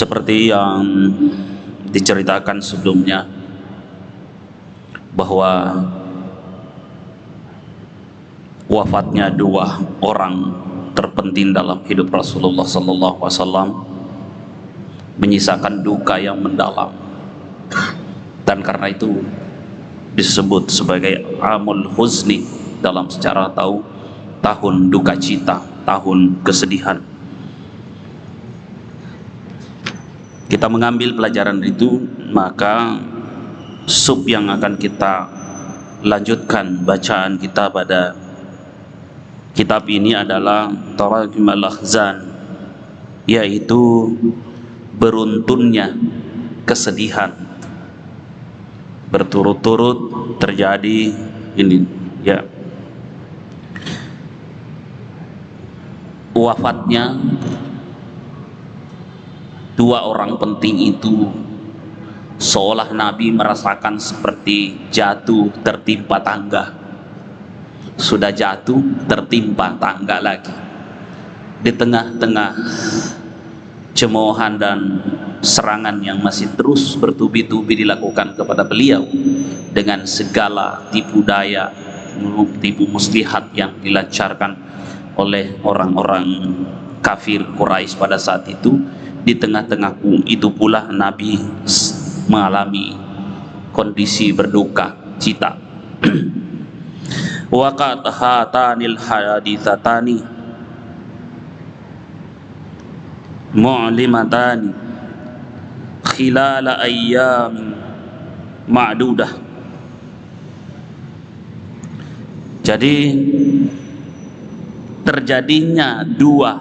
Seperti yang diceritakan sebelumnya bahwa wafatnya dua orang terpenting dalam hidup Rasulullah SAW menyisakan duka yang mendalam, dan karena itu disebut sebagai Amul Huzni dalam sejarah tahun duka cita, tahun kesedihan. Kita mengambil pelajaran itu, maka sub yang akan kita lanjutkan bacaan kita pada kitab ini adalah Tarajum al-Ahzan, yaitu beruntunnya kesedihan berturut-turut terjadi ini, ya, wafatnya dua orang penting itu, seolah Nabi merasakan seperti jatuh tertimpa tangga. Sudah jatuh tertimpa tangga lagi. Di tengah-tengah cemoohan dan serangan yang masih terus bertubi-tubi dilakukan kepada beliau dengan segala tipu daya, tipu muslihat yang dilancarkan oleh orang-orang kafir Quraisy pada saat itu, di tengah-tengah itu pula Nabi mengalami kondisi berduka cita. Waqat hatanil haditsatani mu'limatani khilala ayyam ma'dudah. Jadi terjadinya dua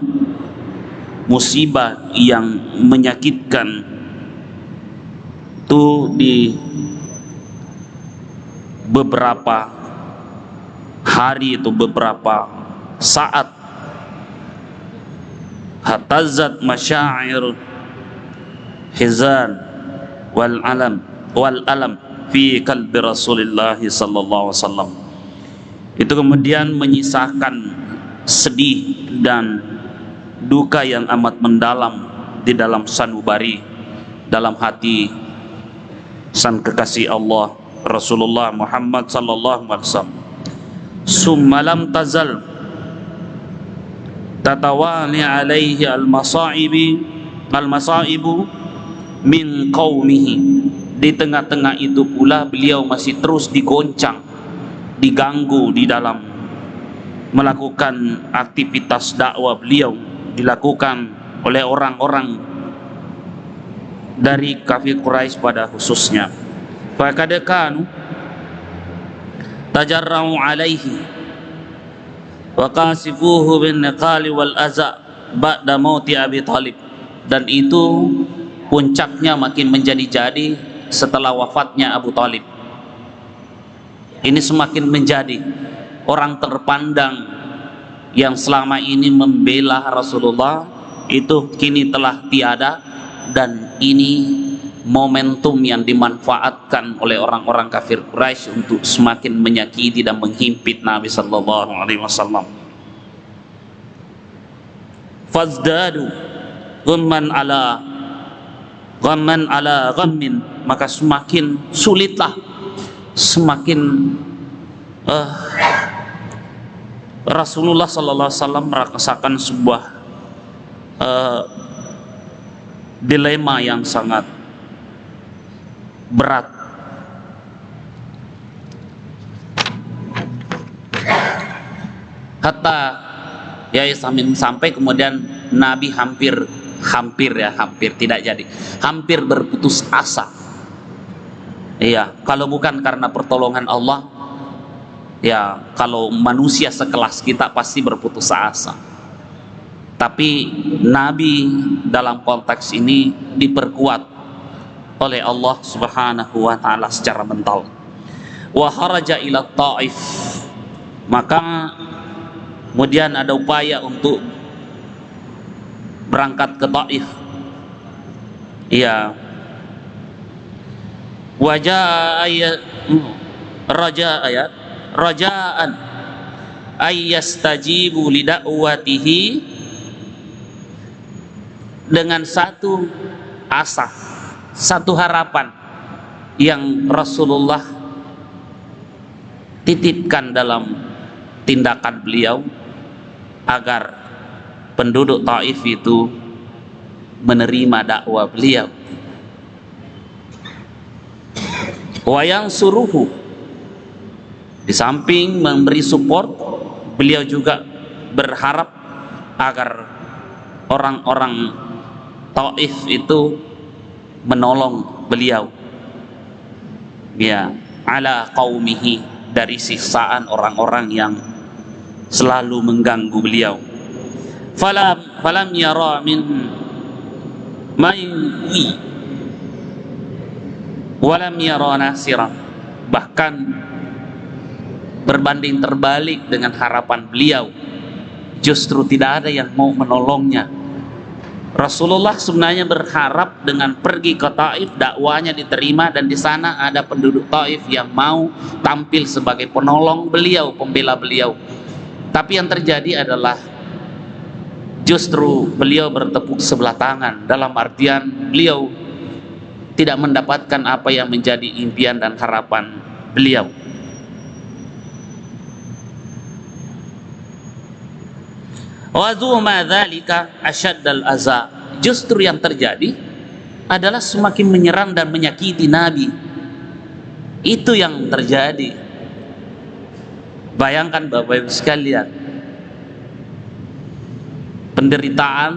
musibah yang menyakitkan itu di beberapa hari, itu beberapa saat. Hatazat masyair hizan wal alam fi qalbi Rasulullah sallallahu alaihi wasallam. Itu kemudian menyisakan sedih dan duka yang amat mendalam di dalam sanubari, dalam hati sang kekasih Allah Rasulullah Muhammad sallallahu alaihi wasallam. Summalam tazal tatawali alaihi al-masaibu min qaumihi. Di tengah-tengah itu pula beliau masih terus digoncang, diganggu di dalam melakukan aktivitas dakwah beliau, dilakukan oleh orang-orang dari kafir Quraisy pada khususnya. Faqad kanu tajarra'u alaihi wa qasifuhu bin niqali wal aza ba'da mauti Abi Thalib. Dan itu puncaknya makin menjadi-jadi setelah wafatnya Abu Thalib. Ini semakin menjadi orang terpandang yang selama ini membela Rasulullah itu kini telah tiada, dan ini momentum yang dimanfaatkan oleh orang-orang kafir Quraisy untuk semakin menyakiti dan menghimpit Nabi sallallahu alaihi wasallam. Fazdadu ghamman ala ghammin, maka semakin sulitlah, semakin Rasulullah sallallahu alaihi wasallam merasakan sebuah dilema yang sangat berat. Hatta ya sampai kemudian Nabi hampir tidak jadi, hampir berputus asa. Iya, kalau bukan karena pertolongan Allah, ya kalau manusia sekelas kita pasti berputus asa. Tapi Nabi dalam konteks ini diperkuat oleh Allah Subhanahu wa taala secara mental. Wa kharaja ila Taif, maka kemudian ada upaya untuk berangkat ke Taif. Iya. Rajaan ayyastajibu lida'watihi, dengan satu asa, satu harapan yang Rasulullah titipkan dalam tindakan beliau agar penduduk Taif itu menerima dakwah beliau. Wa yansuruhu, di samping memberi support, beliau juga berharap agar orang-orang Taif itu menolong beliau, ya, ala qaumihi, dari siksaan orang-orang yang selalu mengganggu beliau. Falam yara min mayyi walam yara nasira, bahkan berbanding terbalik dengan harapan beliau, justru tidak ada yang mau menolongnya. Rasulullah sebenarnya berharap dengan pergi ke Taif dakwanya diterima, dan di sana ada penduduk Taif yang mau tampil sebagai penolong beliau, pembela beliau. Tapi yang terjadi adalah justru beliau bertepuk sebelah tangan, dalam artian beliau tidak mendapatkan apa yang menjadi impian dan harapan beliau. Wa dzuma dzalika asyaddal aza, justru yang terjadi adalah semakin menyerang dan menyakiti Nabi. Itu yang terjadi. Bayangkan Bapak Ibu sekalian, penderitaan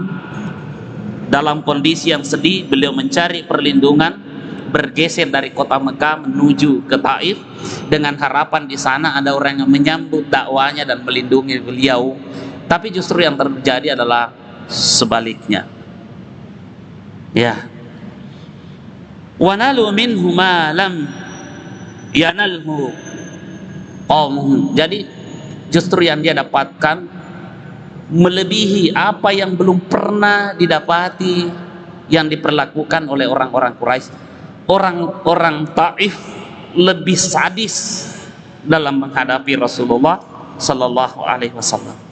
dalam kondisi yang sedih, beliau mencari perlindungan, bergeser dari kota Mekah menuju ke Taif dengan harapan di sana ada orang yang menyambut dakwanya dan melindungi beliau. Tapi justru yang terjadi adalah sebaliknya. Ya. Wa nalu minhu ma lam yanalhu qaumuhu. Jadi justru yang dia dapatkan melebihi apa yang belum pernah didapati yang diperlakukan oleh orang-orang Quraisy. Orang-orang Taif lebih sadis dalam menghadapi Rasulullah sallallahu alaihi wasallam.